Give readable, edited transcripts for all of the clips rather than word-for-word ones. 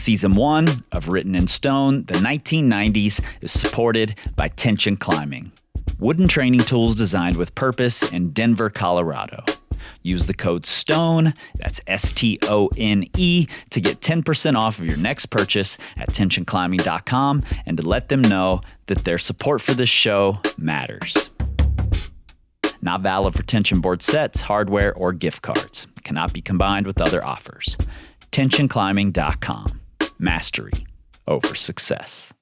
Season 1 of Written in Stone, the 1990s, is supported by Tension Climbing, wooden training tools designed with purpose in Denver, Colorado. Use the code STONE, that's STONE, to get 10% off of your next purchase at tensionclimbing.com and to let them know that their support for this show matters. Not valid for tension board sets, hardware, or gift cards. Cannot be combined with other offers. tensionclimbing.com. Mastery over success.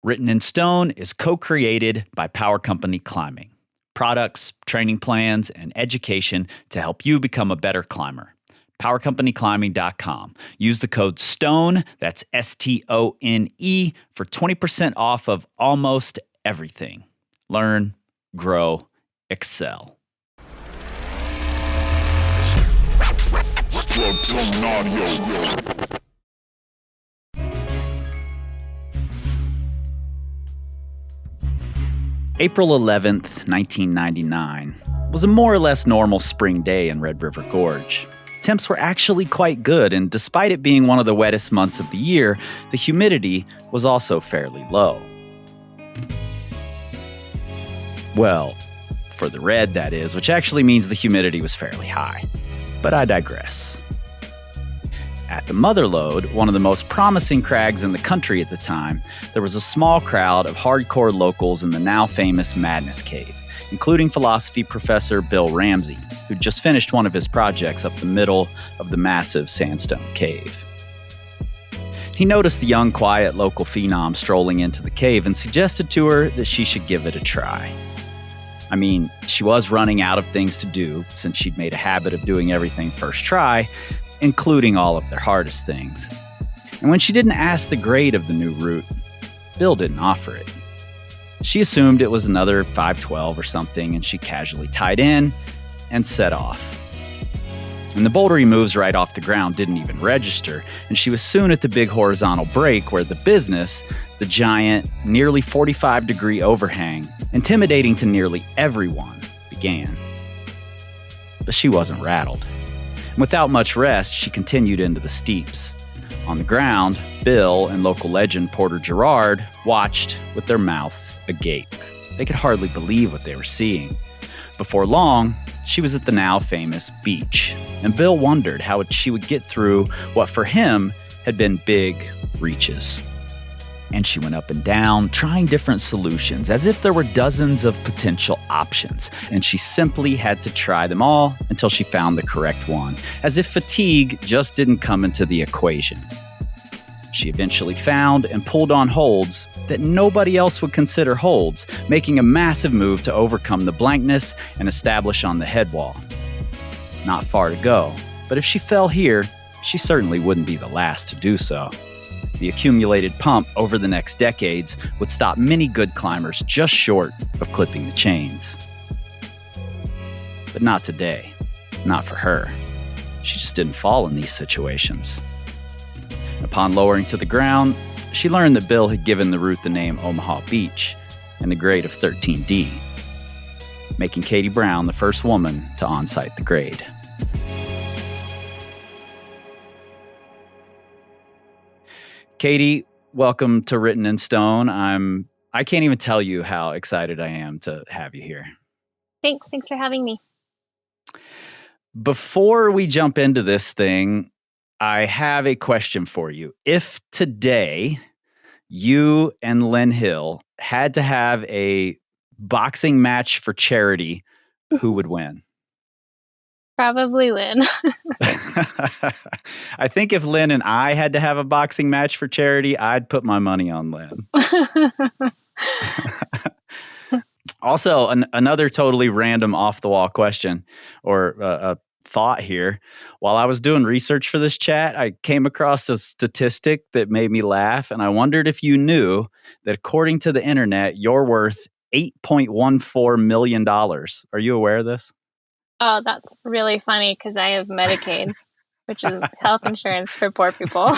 Written in Stone is co-created by Power Company Climbing. Products, training plans, and education to help you become a better climber. PowerCompanyClimbing.com. Use the code STONE, that's STONE, for 20% off of almost everything. Learn, grow, excel. April 11th, 1999, was a more or less normal spring day in Red River Gorge. Temps were actually quite good, and despite it being one of the wettest months of the year, the humidity was also fairly low. Well, for the red, that is, which actually means the humidity was fairly high. But I digress. At the Mother Lode, one of the most promising crags in the country at the time, there was a small crowd of hardcore locals in the now famous Madness Cave, including philosophy professor Bill Ramsey, who'd just finished one of his projects up the middle of the massive sandstone cave. He noticed the young, quiet local phenom strolling into the cave and suggested to her that she should give it a try. I mean, she was running out of things to do since she'd made a habit of doing everything first try, including all of their hardest things. And when she didn't ask the grade of the new route, Bill didn't offer it. She assumed it was another 512 or something, and she casually tied in and set off. And the bouldery moves right off the ground didn't even register, and she was soon at the big horizontal break where the business, the giant, nearly 45-degree overhang, intimidating to nearly everyone, began. But she wasn't rattled. Without much rest, she continued into the steeps. On the ground, Bill and local legend Porter Gerard watched with their mouths agape. They could hardly believe what they were seeing. Before long, she was at the now famous beach, and Bill wondered how she would get through what for him had been big reaches. And she went up and down, trying different solutions, as if there were dozens of potential options, and she simply had to try them all until she found the correct one, as if fatigue just didn't come into the equation. She eventually found and pulled on holds that nobody else would consider holds, making a massive move to overcome the blankness and establish on the head wall. Not far to go, but if she fell here, she certainly wouldn't be the last to do so. The accumulated pump over the next decades would stop many good climbers just short of clipping the chains. But not today. Not for her. She just didn't fall in these situations. Upon lowering to the ground, she learned that Bill had given the route the name Omaha Beach and the grade of 13D, making Katie Brown the first woman to onsight the grade. Katie, welcome to Written in Stone. I can't even tell you how excited I am to have you here. Thanks for having me. Before we jump into this thing, I have a question for you. If today you and Lynn Hill had to have a boxing match for charity, who would win? Probably Lynn. I think if Lynn and I had to have a boxing match for charity, I'd put my money on Lynn. Also, another totally random off-the-wall question or a thought here. While I was doing research for this chat, I came across a statistic that made me laugh, and I wondered if you knew that according to the internet, you're worth $8.14 million. Are you aware of this? Oh, that's really funny because I have Medicaid, which is health insurance for poor people.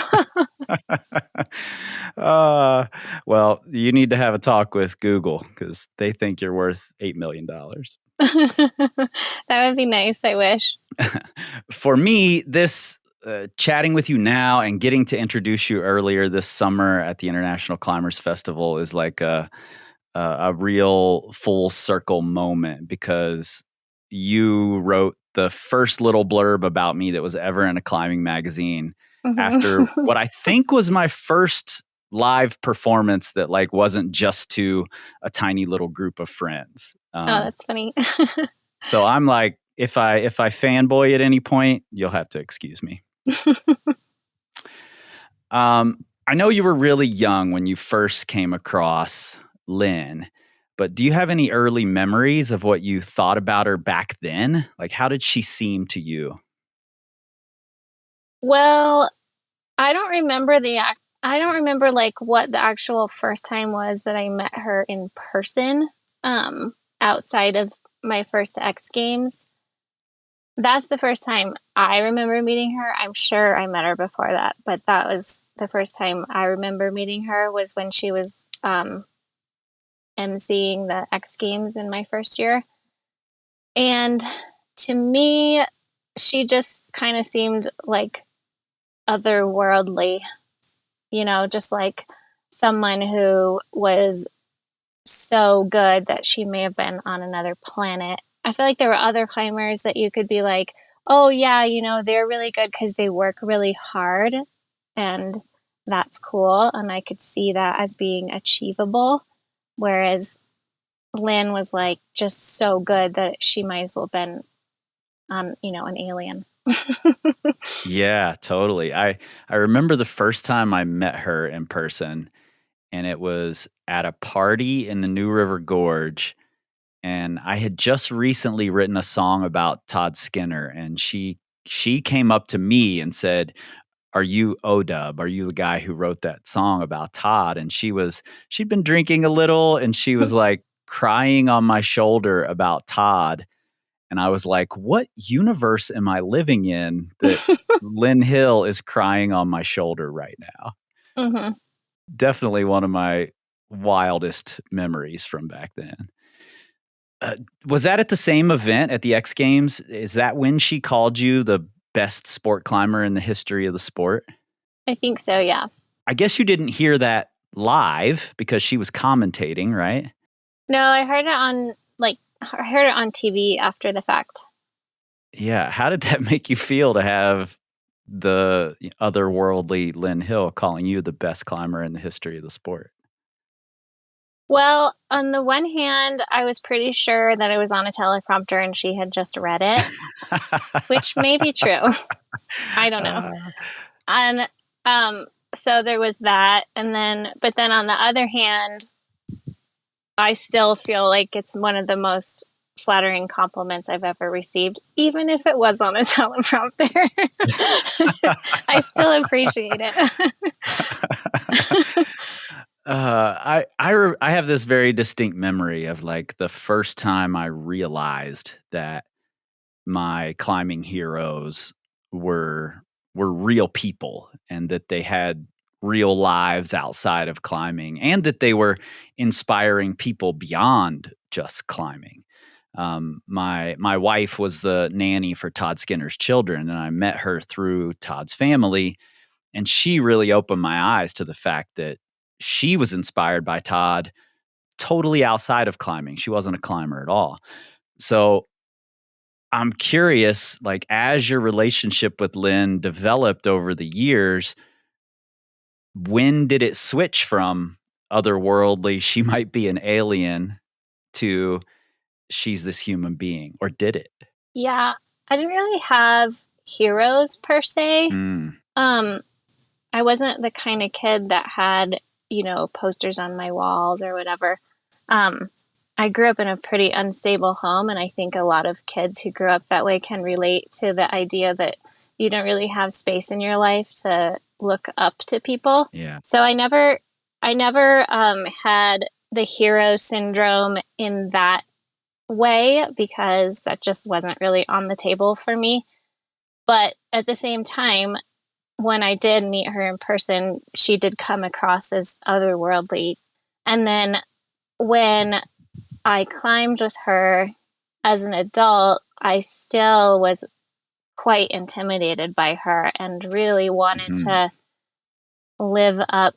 Well, you need to have a talk with Google because they think you're worth $8 million. That would be nice, I wish. For me, this chatting with you now and getting to introduce you earlier this summer at the International Climbers Festival is like a real full circle moment because you wrote the first little blurb about me that was ever in a climbing magazine after Mhm. what I think was my first live performance that like wasn't just to a tiny little group of friends. Oh, that's funny. So I'm like, if I fanboy at any point, you'll have to excuse me. I know you were really young when you first came across Lynn, but do you have any early memories of what you thought about her back then? Like, how did she seem to you? Well, I don't remember, like, what the actual first time was that I met her in person, outside of my first X Games. That's the first time I remember meeting her. I'm sure I met her before that, but that was the first time I remember meeting her was when she was, emceeing the X Games in my first year. And to me, she just kinda seemed, like, otherworldly, just like someone who was so good that she may have been on another planet. I feel like there were other climbers that you could be like, "Oh, yeah, they're really good because they work really hard," and that's cool, and I could see that as being achievable, whereas Lynn was, like, just so good that she might as well have been on, an alien. Yeah, totally. I remember the first time I met her in person, and it was at a party in the New River Gorge. And I had just recently written a song about Todd Skinner, and she came up to me and said, "Are you Odub? Are you the guy who wrote that song about Todd?" And she'd been drinking a little, and she was like crying on my shoulder about Todd. And I was like, "What universe am I living in that Lynn Hill is crying on my shoulder right now?" Mhm. Definitely one of my wildest memories from back then. Was that at the same event at the X Games? Is that when she called you the best sport climber in the history of the sport? I think so, yeah. I guess you didn't hear that live because she was commentating, right? No, I heard it on TV after the fact. Yeah. How did that make you feel to have the otherworldly Lynn Hill calling you the best climber in the history of the sport? Well, on the one hand, I was pretty sure that it was on a teleprompter and she had just read it, which may be true. I don't know. Uh, And so there was that, but then on the other hand, I still feel like it's one of the most flattering compliments I've ever received, even if it was on a teleprompter. I still appreciate it. I have this very distinct memory of like the first time I realized that my climbing heroes were were real people and that they had real lives outside of climbing and that they were inspiring people beyond just climbing. My wife was the nanny for Todd Skinner's children, and I met her through Todd's family, and she really opened my eyes to the fact that she was inspired by Todd totally outside of climbing. She wasn't a climber at all. So I'm curious, like, as your relationship with Lynn developed over the years, when did it switch from otherworldly, she might be an alien, to she's this human being, or did it? Yeah, I didn't really have heroes per se. Mm, Um, I wasn't the kind of kid that had, posters on my walls or whatever. Um, I grew up in a pretty unstable home, and I think a lot of kids who grew up that way can relate to the idea that you don't really have space in your life to look up to people. yeah. So I never had the hero syndrome in that way because that just wasn't really on the table for me. But at the same time, when I did meet her in person, she did come across as otherworldly. And then when I climbed with her as an adult, I still was quite intimidated by her and really wanted Hmm. to live up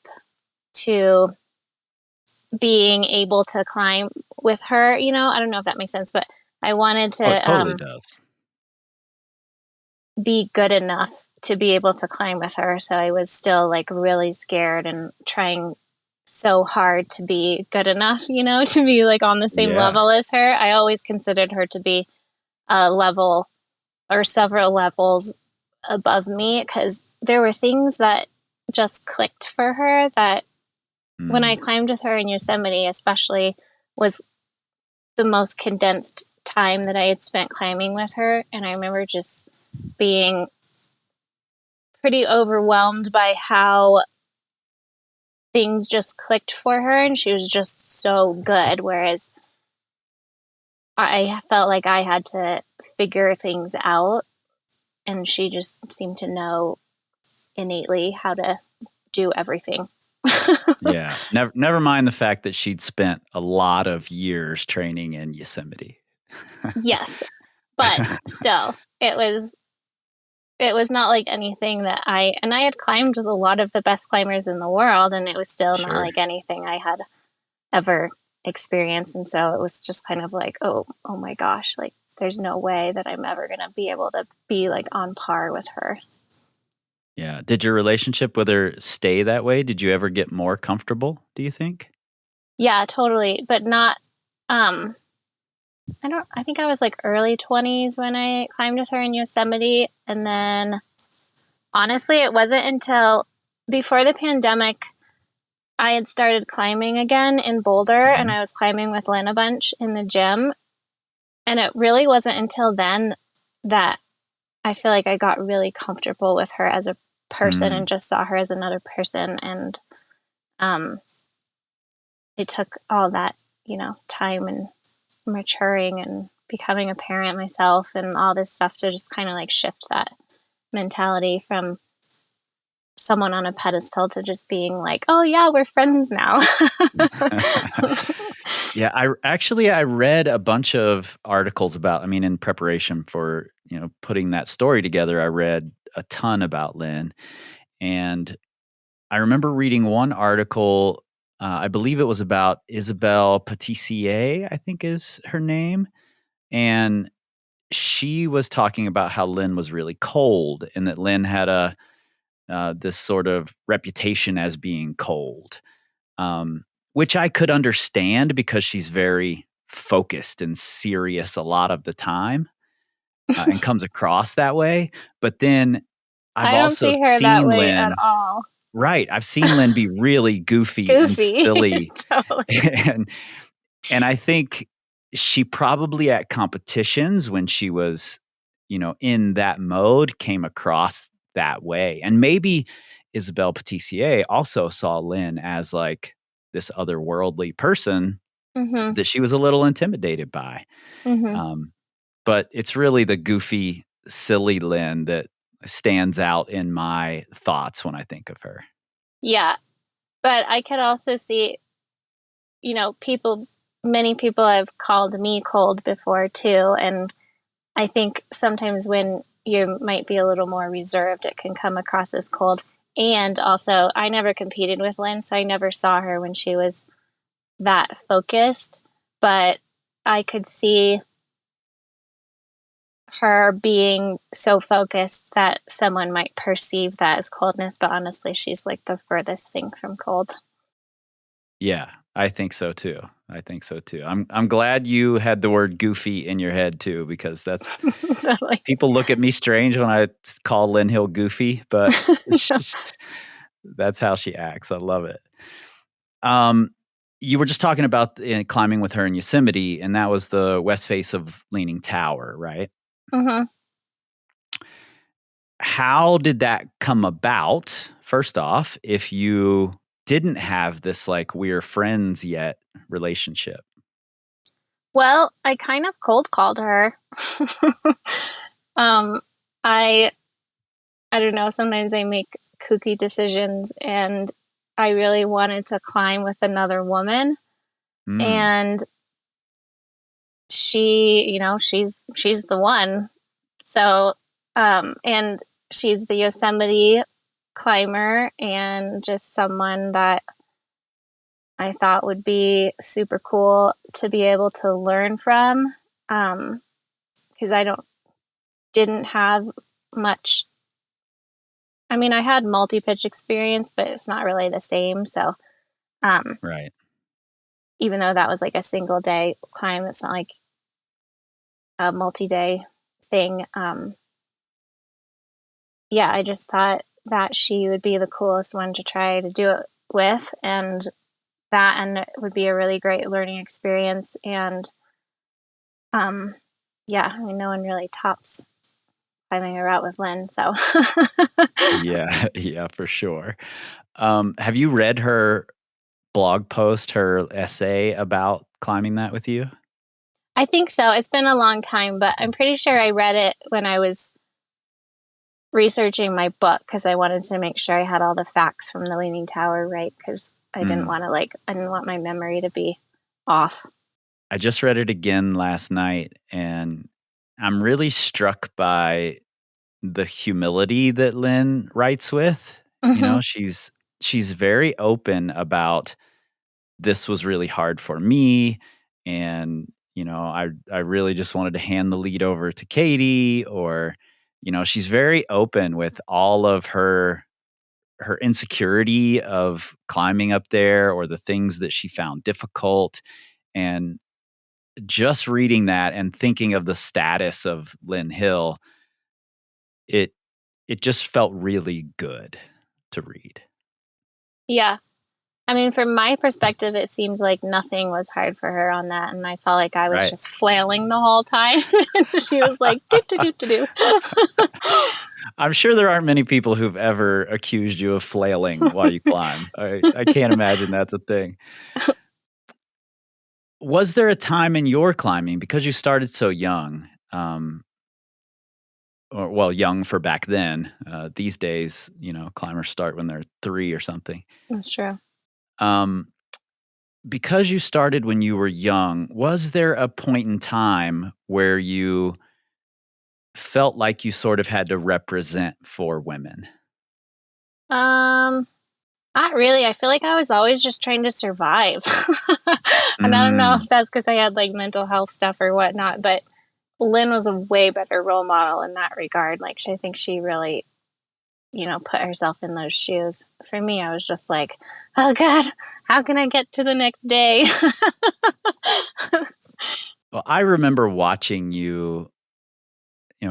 to being able to climb with her. I don't know if that makes sense, but I wanted Oh, it to totally does. be good enough to be able to climb with her. So I was still like really scared and trying so hard to be good enough, to be like on the same Yeah. level as her. I always considered her to be a level or several levels above me because there were things that just clicked for her that when I Mm. climbed with her in Yosemite, especially, was the most condensed time that I had spent climbing with her. And I remember just being pretty overwhelmed by how things just clicked for her and she was just so good. Whereas I felt like I had to figure things out and she just seemed to know innately how to do everything. Yeah. Never mind the fact that she'd spent a lot of years training in Yosemite. Yes, but still, it was not like anything that I had climbed with a lot of the best climbers in the world, and it was still not Sure. like anything I had ever experienced. And so it was just kind of like, oh my gosh, like there's no way that I'm ever gonna be able to be like on par with her. Yeah. Did your relationship with her stay that way? Did you ever get more comfortable, do you think? Yeah, totally. But not um I think I was like early 20s when I climbed with her in Yosemite. And then honestly, it wasn't until before the pandemic I had started climbing again in Boulder and Mhm. I was climbing with Lynn a bunch in the gym. And it really wasn't until then that I feel like I got really comfortable with her as a person Mm. and just saw her as another person. And um, it took all that, time and maturing and becoming a parent myself and all this stuff to just kind of like shift that mentality from someone on a pedestal to just being like, oh yeah, we're friends now. Yeah, I read a bunch of articles about, I mean, in preparation for, putting that story together, I read a ton about Lynn. And I remember reading one article, I believe it was about Isabel Patissier, I think is her name. And she was talking about how Lynn was really cold and that Lynn had this sort of reputation as being cold, which I could understand because she's very focused and serious a lot of the time, and comes across that way. But then I've I don't also see her that seen way at Lynn. all. Right, I've seen Lynn be really goofy and Goofy. silly, Totally. and and I think she probably at competitions when she was, in that mode came across that way. And maybe Isabelle Patissier also saw Lynn as like this otherworldly person Hmm. that she was a little intimidated by. Hmm. Um, but it's really the goofy, silly Lynn that stands out in my thoughts when I think of her. Yeah. But I could also see, many people have called me cold before too. And I think sometimes when you might be a little more reserved, it can come across as cold. And also, I never competed with Lynn, so I never saw her when she was that focused. But I could see her being so focused that someone might perceive that as coldness. But honestly, she's like the furthest thing from cold. Yeah, I think so too. I think so too. I'm glad you had the word goofy in your head too, because that's Totally. people look at me strange when I call Lynn Hill goofy, but that's how she acts. I love it. Um, you were just talking about climbing with her in Yosemite, and that was the west face of Leaning Tower, right? Hmm. How did that come about? First off, if you didn't have this like we're friends yet relationship. Well, I kind of cold called her. um, I I don't know. Sometimes I make kooky decisions, and I really wanted to climb with another woman, Mm, and she's the one. So And she's the Yosemite climber and just someone that I thought would be super cool to be able to learn from. Because didn't have much. I mean, I had multi-pitch experience, but it's not really the same. So, Right. even though that was like a single day climb, it's not like a multi-day thing. Yeah, I just thought that she would be the coolest one to try to do it with, and it would be a really great learning experience. And yeah, I mean, no one really tops climbing a route with Lynn. So Yeah, yeah, for sure. Have you read her blog post, her essay about climbing that with you? I think so. It's been a long time, but I'm pretty sure I read it when I was researching my book because I wanted to make sure I had all the facts from the Leaning Tower right, because I didn't want my memory to be off. I just read it again last night, and I'm really struck by the humility that Lynn writes with. You know, she's very open about, this was really hard for me, and I really just wanted to hand the lead over to Katie. Or she's very open with all of her insecurity of climbing up there, or the things that she found difficult. And just reading that and thinking of the status of Lynn Hill, it just felt really good to read. Yeah. I mean, from my perspective, it seemed like nothing was hard for her on that. And I felt like I was Right. just flailing the whole time. And she was like, do, do, do, do, do. I'm sure there aren't many people who've ever accused you of flailing while you climb. I can't imagine that's a thing. Was there a time in your climbing, because you started so young, or well, young for back then, these days, climbers start when they're 3 or something. That's true. Um, because you started when you were young, was there a point in time where you felt like you sort of had to represent for women? Not really. I feel like I was always just trying to survive. And I don't know if that's because I had like mental health stuff or whatnot, but Lynn was a way better role model in that regard. Like, I think she really, put herself in those shoes. For me, I was just like, oh God, how can I get to the next day? Well, I remember watching you,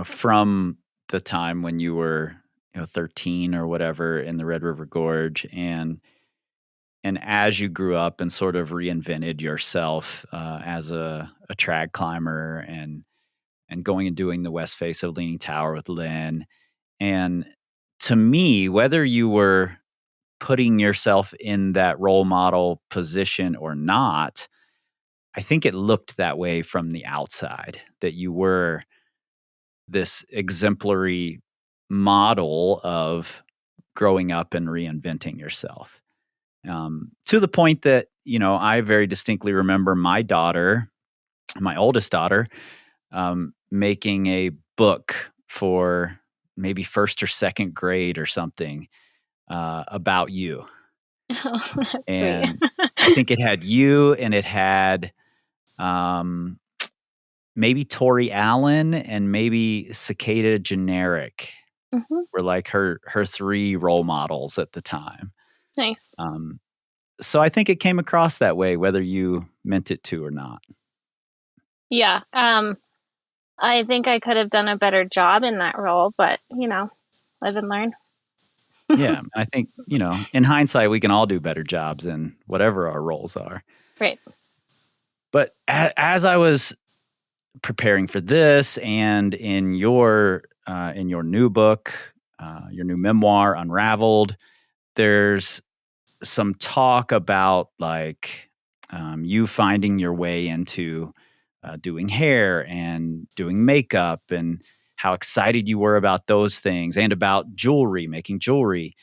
from the time when you were, 13 or whatever, in the Red River Gorge, and as you grew up and sort of reinvented yourself as a trad climber, and going and doing the west face of Leaning Tower with Lynn. And to me, whether you were putting yourself in that role model position or not, I think it looked that way from the outside, that you were this exemplary model of growing up and reinventing yourself. To the point that, I very distinctly remember my daughter, my oldest daughter, making a book for maybe first or second grade or something, about you. Oh, that's sweet. And I think it had you, and it had um, maybe Tori Allen and maybe Cicada Generic were like her 3 role models at the time. Nice. So I think it came across that way, whether you meant it to or not. Yeah. I think I could have done a better job in that role, but live and learn. Yeah, I think, in hindsight, we can all do better jobs in whatever our roles are. Right. But as I was preparing for this, and in your new book, your new memoir, Unraveled, there's some talk about like you finding your way into doing hair and doing makeup, and how excited you were about those things, and about jewelry, making jewelry.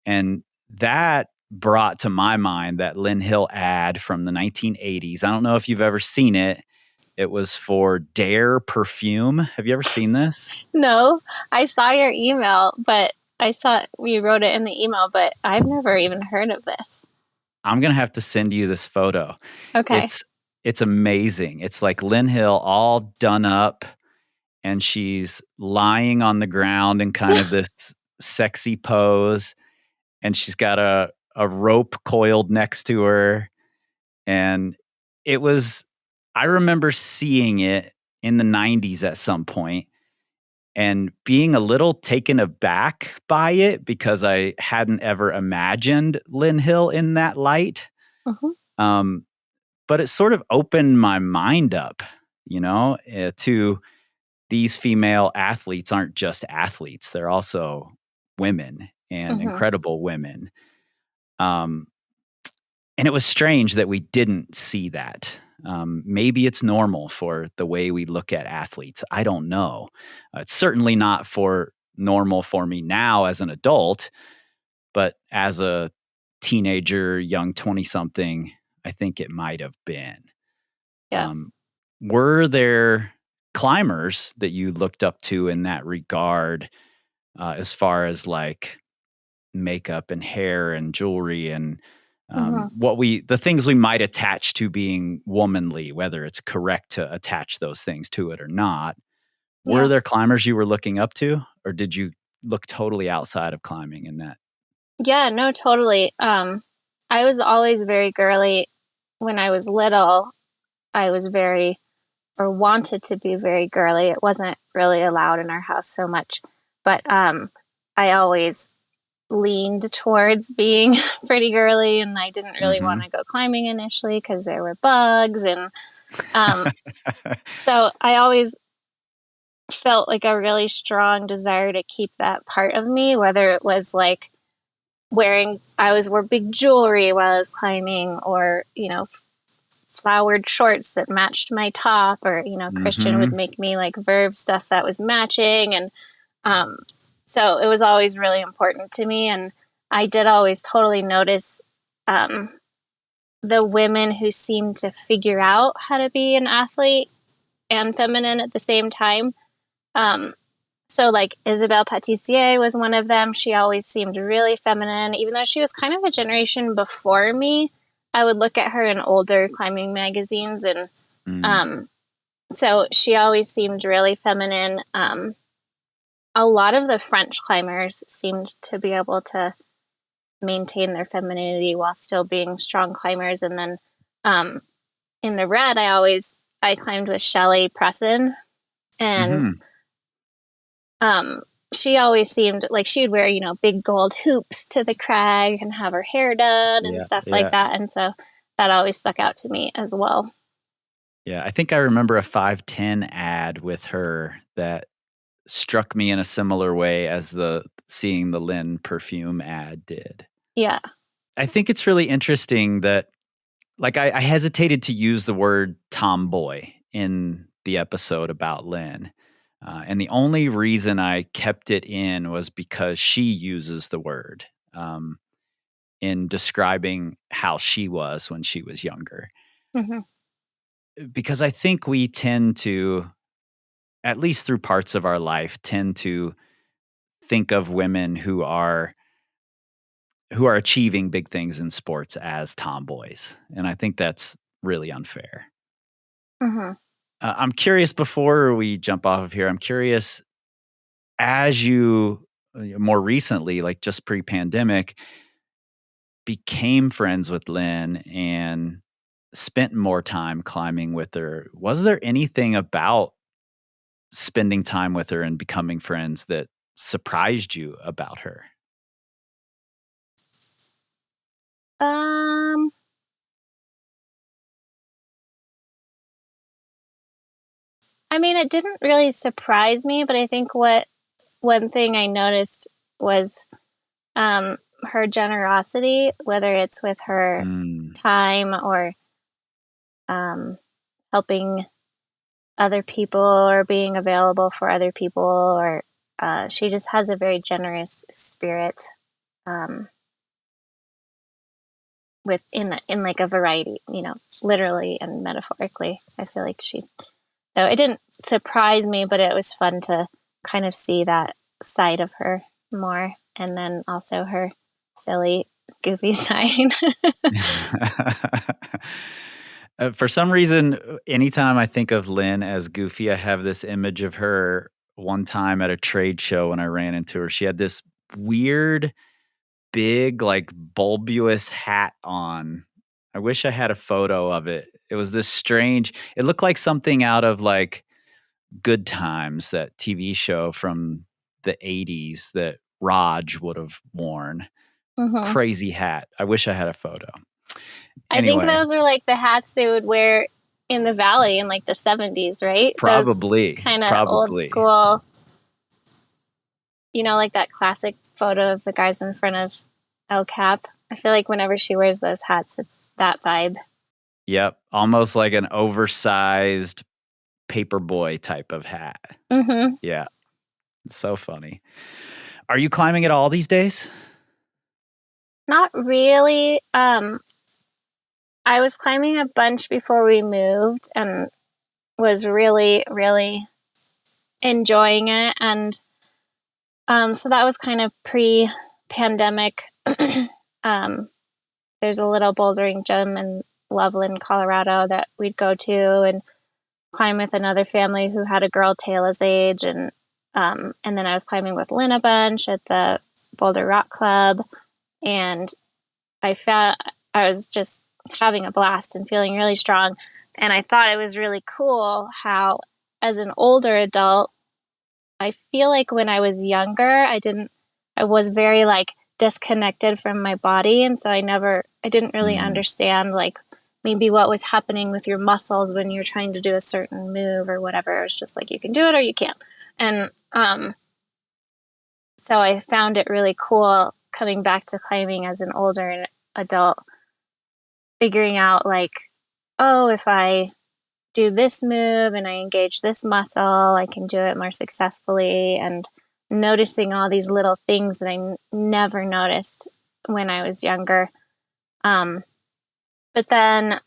And that brought to my mind that Lynn Hill ad from the 1980s. I don't know if you've ever seen it, It was for Dare perfume. Have you ever seen this? No, I saw your email, but I saw you wrote it in the email, but I've never even heard of this. I'm gonna have to send you this photo. Okay. It's amazing. It's like Lynn Hill all done up, and she's lying on the ground in kind of this sexy pose, and she's got a rope coiled next to her. And it was, I remember seeing it in the 90s at some point and being a little taken aback by it because I hadn't ever imagined Lynn Hill in that light. Mhm. Um, but it sort of opened my mind up, to these female athletes aren't just athletes, they're also women and Mhm. incredible women. Um, and it was strange that we didn't see that. Maybe it's normal for the way we look at athletes. I don't know. It's certainly not normal for me now as an adult, but as a teenager, young 20 something, I think it might have been. Yeah. Were there climbers that you looked up to in that regard, as far as like makeup and hair and jewelry and Mhm. the things we might attach to being womanly, whether it's correct to attach those things to it or not? Were Yeah. there climbers you were looking up to, or did you look totally outside of climbing in that? Yeah, no, totally. I was always very girly when I was little. I was very or wanted to be very girly. It wasn't really allowed in our house so much, but I always leaned towards being pretty girly, and I didn't really want Mhm. to go climbing initially because there were bugs, and um, so I always felt like a really strong desire to keep that part of me, whether it was like I always wore big jewelry while I was climbing, or flowered shorts that matched my top, or Christian would Mhm. make me like Verve stuff that was matching, and um, so it was always really important to me. And I did always totally notice um, the women who seemed to figure out how to be an athlete and feminine at the same time. um, so like Isabelle Patissier was one of them. She always seemed really feminine, even though she was kind of a generation before me. I would look at her in older climbing magazines, and Mm. um, so she always seemed really feminine. A lot of the French climbers seemed to be able to maintain their femininity while still being strong climbers. And then um, in the red, I climbed with Shelley Presson, and Mhm. um, she always seemed like she would wear big gold hoops to the crag and have her hair done and Yeah, stuff like yeah. that. And so that always stuck out to me as well. Yeah, I think I remember a 510 ad with her that struck me in a similar way as the seeing the Lynn perfume ad did. Yeah. I think it's really interesting that, like, I hesitated to use the word tomboy in the episode about Lynn. And the only reason I kept it in was because she uses the word um, in describing how she was when she was younger. Hmm. Because I think we tend to, at least through parts of our life, tend to think of women who are achieving big things in sports as tomboys, and I think that's really unfair. Hmm. I'm curious, before we jump off of here, I'm curious, as you more recently, like just pre-pandemic, became friends with Lynn and spent more time climbing with her, was there anything about spending time with her and becoming friends that surprised you about her? Um, I mean, it didn't really surprise me, but I think one thing I noticed was her generosity, whether it's with her Mm. time or um, helping other people or being available for other people, or she just has a very generous spirit. Um, in like a variety, literally and metaphorically. I feel like so it didn't surprise me, but it was fun to kind of see that side of her more, and then also her silly, goofy side. For some reason, anytime I think of Lynn as goofy, I have this image of her one time at a trade show when I ran into her. She had this weird, big, like bulbous hat on. I wish I had a photo of it. It was this strange, it looked like something out of like Good Times, that TV show from the 80s that Raj would have worn. Hmm. Crazy hat. I wish I had a photo. I think Anyway, those are like the hats they would wear in the valley in like the 70s, right? Those probably, kind of old probably. school, like that classic photo of the guys in front of El Cap. I feel like whenever she wears those hats, it's that vibe. Yep, almost like an oversized paperboy type of hat. Hmm. Yeah, so funny. Are you climbing at all these days? Not really. I was climbing a bunch before we moved and was really, really enjoying it. And so that was kind of pre-pandemic. um, there's a little bouldering gym in Loveland, Colorado that we'd go to and climb with another family who had a girl Taylor's age. And then I was climbing with Lynn a bunch at the Boulder Rock Club. And I found I was just having a blast and feeling really strong. And I thought it was really cool how, as an older adult, I feel like when I was younger, I was very like disconnected from my body. And so I didn't really Mm, understand like maybe what was happening with your muscles when you're trying to do a certain move or whatever. It's just like you can do it or you can't. And so I found it really cool coming back to climbing as an older adult, figuring out like, oh, if I do this move and I engage this muscle, I can do it more successfully. And noticing all these little things that never noticed when I was younger. Um, but then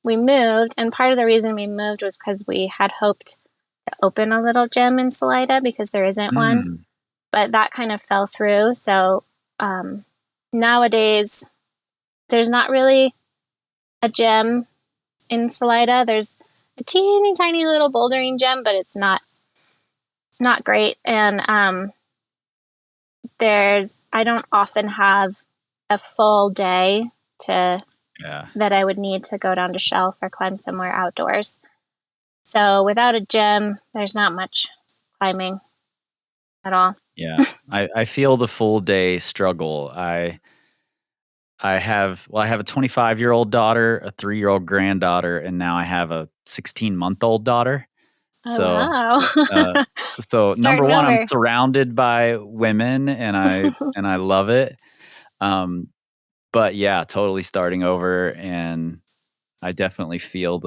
we moved, and part of the reason we moved was because we had hoped to open a little gym in Salida because there isn't one, mm, but that kind of fell through. So nowadays, there's not really a gym in Salida. There's a teeny tiny little bouldering gym, but it's not great. And I don't often have a full day to yeah. that I would need to go down to shelf or climb somewhere outdoors. So without a gym, there's not much climbing at all. Yeah. I feel the full day struggle. I have a 25-year-old daughter, a 3-year-old granddaughter, and now I have a 16-month-old daughter. Oh So, wow. uh, so number Starting one, I'm over. surrounded by women and I love it. Um, but yeah, totally starting over, and I definitely feel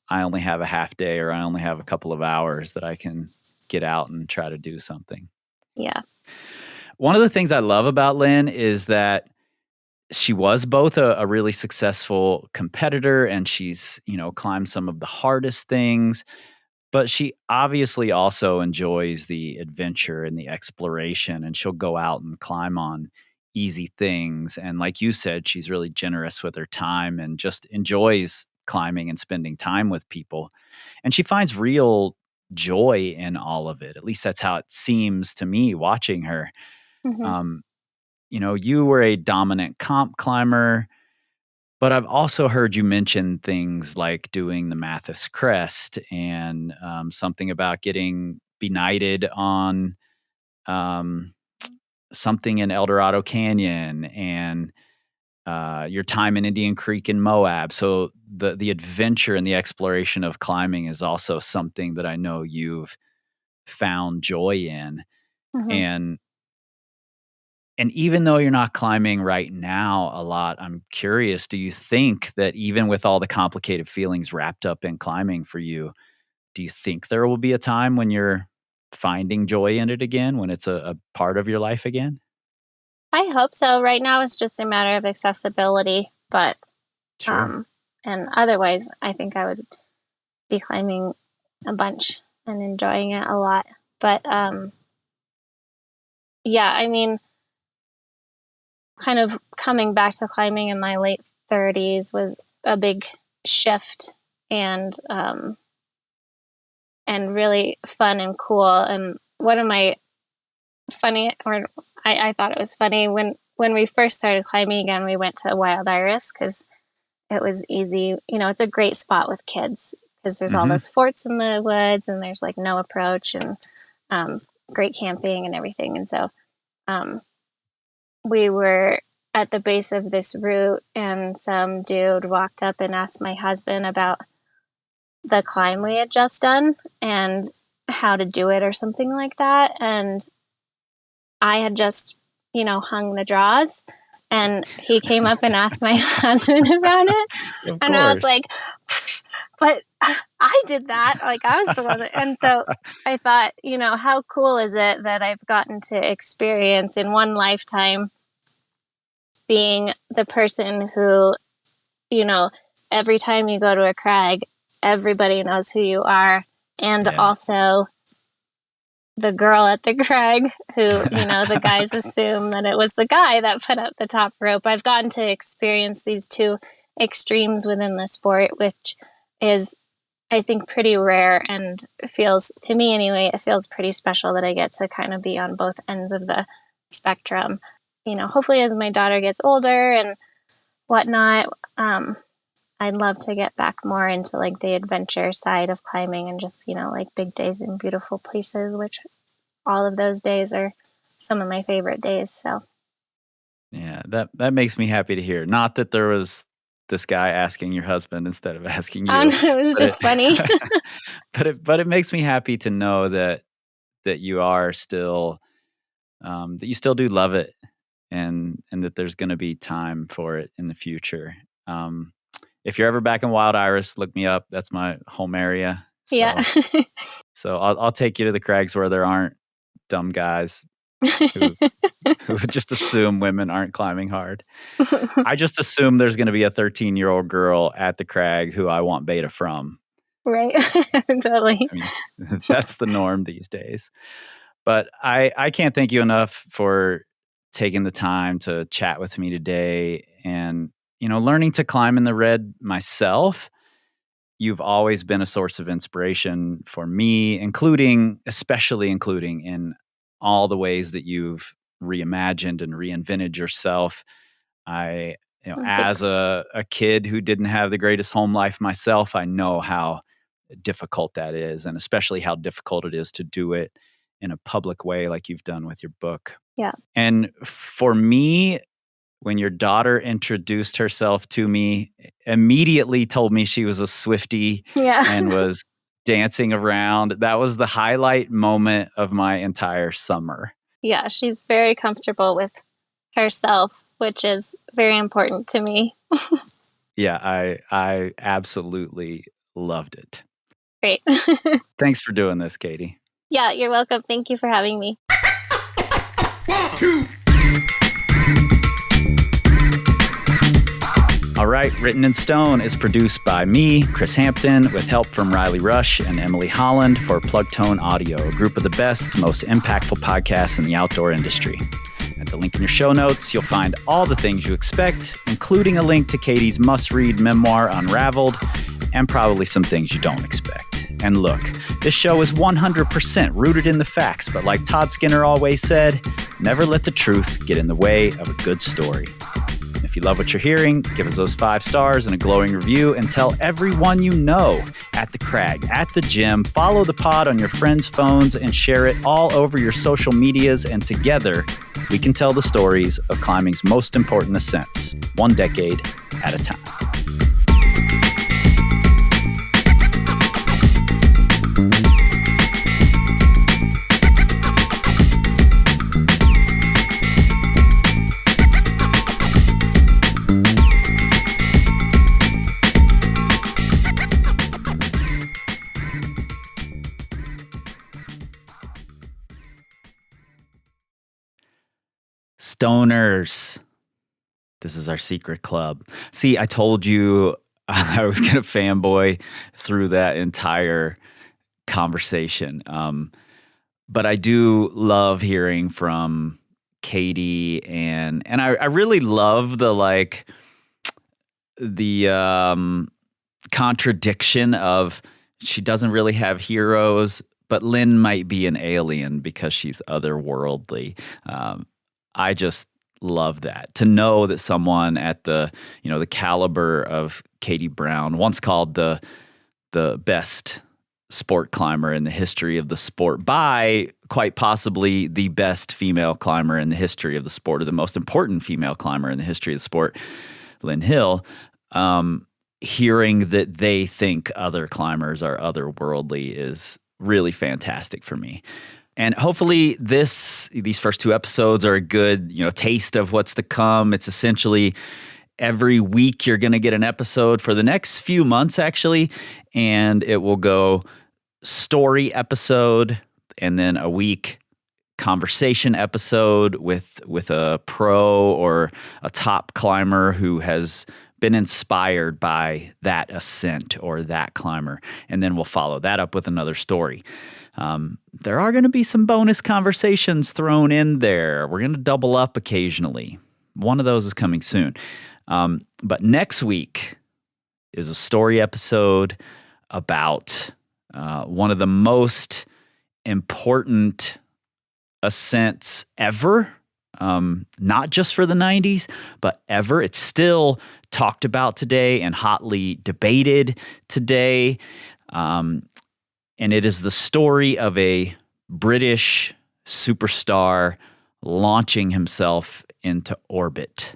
I only have a half day, or I only have a couple of hours that I can get out and try to do something. Yeah. One of the things I love about Lynn is that she was both a really successful competitor, and she's, climbed some of the hardest things, but she obviously also enjoys the adventure and the exploration, and she'll go out and climb on easy things. And like you said, she's really generous with her time and just enjoys climbing and spending time with people. And she finds real joy in all of it. At least that's how it seems to me watching her. Hmm. Um, you were a dominant comp climber, but I've also heard you mention things like doing the Mathis Crest, and something about getting benighted on um, something in El Dorado Canyon, and your time in Indian Creek in Moab. So the adventure and the exploration of climbing is also something that I know you've found joy in. Hmm. And even though you're not climbing right now a lot, I'm curious, do you think that even with all the complicated feelings wrapped up in climbing for you, do you think there will be a time when you're finding joy in it again, when it's a part of your life again? I hope so. Right now it's just a matter of accessibility, but Sure. and otherwise I think I would be climbing a bunch and enjoying it a lot. But yeah, I mean, kind of coming back to climbing in my late 30s was a big shift and really fun and cool. And one of my funny, or I thought it was funny when we first started climbing again, we went to Wild Iris because it was easy. You know, it's a great spot with kids because there's all Mm-hmm. those forts in the woods and there's like no approach and great camping and everything. And so we were at the base of this route and some dude walked up and asked my husband about the climb we had just done and how to do it or something like that. And I had just, hung the draws and he came up and asked my husband about it. Of And I was course. like, but I did that. Like I was the one that, and so I thought, how cool is it that I've gotten to experience in one lifetime being the person who, every time you go to a crag, everybody knows who you are. And Yeah. also the girl at the crag who, the guys assume that it was the guy that put up the top rope. I've gotten to experience these two extremes within the sport, which is, I think, pretty rare and feels, to me anyway, it feels pretty special that I get to kind of be on both ends of the spectrum. Hopefully as my daughter gets older and whatnot, I'd love to get back more into like the adventure side of climbing and just, like big days in beautiful places, which all of those days are some of my favorite days. So Yeah, that makes me happy to hear. Not that there was this guy asking your husband instead of asking you. it was but just funny. but it makes me happy to know that you are still that you still do love it and that there's going to be time for it in the future. If you're ever back in Wild Iris, look me up. That's my home area. So, Yeah. so I'll take you to the crags where there aren't dumb guys who just assume women aren't climbing hard. I just assume there's going to be a 13-year-old girl at the crag who I want beta from. Right. Totally. I mean, that's the norm these days. But I can't thank you enough for taking the time to chat with me today and, learning to climb in the red myself. You've always been a source of inspiration for me, especially including in all the ways that you've reimagined and reinvented yourself. As Thanks. a kid who didn't have the greatest home life myself, I know how difficult that is, and especially how difficult it is to do it in a public way like you've done with your book. Yeah. And for me, when your daughter introduced herself to me, immediately told me she was a Swiftie Yeah. and was dancing around. That was the highlight moment of my entire summer. Yeah. She's very comfortable with herself, which is very important to me. Yeah, I absolutely loved it. Great. Thanks for doing this, Katie. Yeah, you're welcome. Thank you for having me. 1, 2. All right, Written in Stone is produced by me, Kris Hampton, with help from Riley Rush and Emily Holland for Plugtone Audio, a group of the best, most impactful podcasts in the outdoor industry. At the link in your show notes, you'll find all the things you expect, including a link to Katie's must-read memoir, Unraveled, and probably some things you don't expect. And look, this show is 100% rooted in the facts, but like Todd Skinner always said, never let the truth get in the way of a good story. If you love what you're hearing, give us those 5 stars and a glowing review and tell everyone you know at the crag, at the gym. Follow the pod on your friends' phones and share it all over your social medias. And together, we can tell the stories of climbing's most important ascents, 1 decade at a time. Stoners. This is our secret club. See, I told you I was going to fanboy through that entire conversation. But I do love hearing from Katie, and I really love the contradiction of she doesn't really have heroes, but Lynn might be an alien because she's otherworldly. I just love that, to know that someone at the caliber of Katie Brown, once called the best sport climber in the history of the sport by quite possibly the best female climber in the history of the sport, or the most important female climber in the history of the sport, Lynn Hill, hearing that they think other climbers are otherworldly is really fantastic for me. And hopefully these first 2 episodes are a good, taste of what's to come. It's essentially every week you're going to get an episode for the next few months, actually, and it will go story episode and then a week conversation episode with a pro or a top climber who has been inspired by that ascent or that climber. And then we'll follow that up with another story. There are going to be some bonus conversations thrown in there. We're going to double up occasionally. One of those is coming soon. But next week is a story episode about one of the most important ascents ever. Not just for the 90s, but ever. It's still talked about today and hotly debated today. And it is the story of a British superstar launching himself into orbit.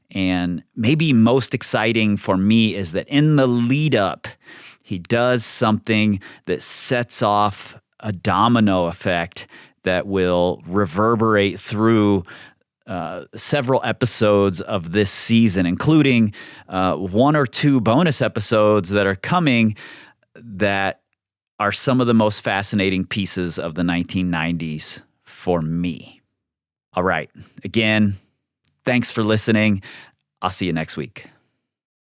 And maybe most exciting for me is that in the lead up, he does something that sets off a domino effect that will reverberate through several episodes of this season, including 1 or 2 bonus episodes that are coming that are some of the most fascinating pieces of the 1990s for me. All right. Again, thanks for listening. I'll see you next week.